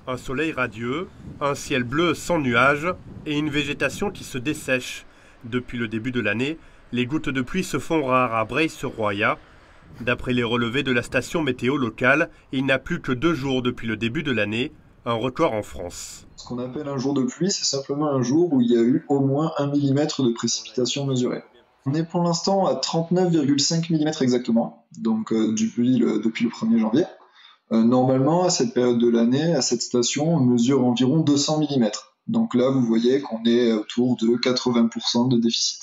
Un soleil radieux, un ciel bleu sans nuages et une végétation qui se dessèche. Depuis le début de l'année, les gouttes de pluie se font rares à Breil-sur-Roya. D'après les relevés de la station météo locale, il n'a plus que 2 jours depuis le début de l'année, un record en France. Ce qu'on appelle un jour de pluie, c'est simplement un jour où il y a eu au moins 1 millimètre de précipitation mesurée. On est pour l'instant à 39,5 mm exactement, donc depuis le 1er janvier. Normalement, à cette période de l'année, à cette station, on mesure environ 200 mm. Donc là, vous voyez qu'on est autour de 80% de déficit.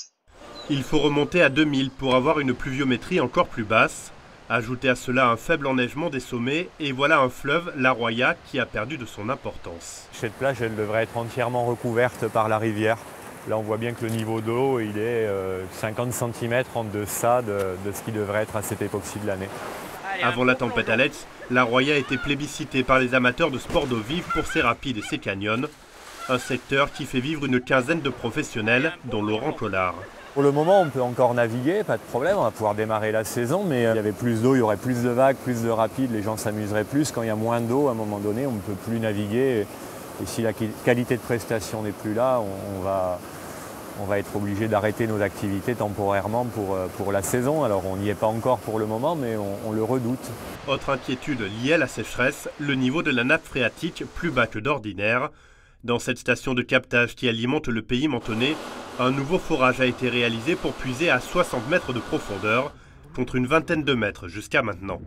Il faut remonter à 2000 pour avoir une pluviométrie encore plus basse. Ajoutez à cela un faible enneigement des sommets et voilà un fleuve, la Roya, qui a perdu de son importance. Cette plage, elle devrait être entièrement recouverte par la rivière. Là, on voit bien que le niveau d'eau, il est 50 cm en deçà de ce qui devrait être à cette époque-ci de l'année. Avant la tempête Alex, la Roya était plébiscitée par les amateurs de sport d'eau vive pour ses rapides et ses canyons. Un secteur qui fait vivre une quinzaine de professionnels, dont Laurent Collard. Pour le moment, on peut encore naviguer, pas de problème, on va pouvoir démarrer la saison, mais il y avait plus d'eau, il y aurait plus de vagues, plus de rapides, les gens s'amuseraient plus. Quand il y a moins d'eau, à un moment donné, on ne peut plus naviguer. Et si la qualité de prestation n'est plus là, on va être obligé d'arrêter nos activités temporairement pour la saison. Alors on n'y est pas encore pour le moment, mais on le redoute. Autre inquiétude liée à la sécheresse, le niveau de la nappe phréatique plus bas que d'ordinaire. Dans cette station de captage qui alimente le pays mentonné, un nouveau forage a été réalisé pour puiser à 60 mètres de profondeur, contre une vingtaine de mètres jusqu'à maintenant.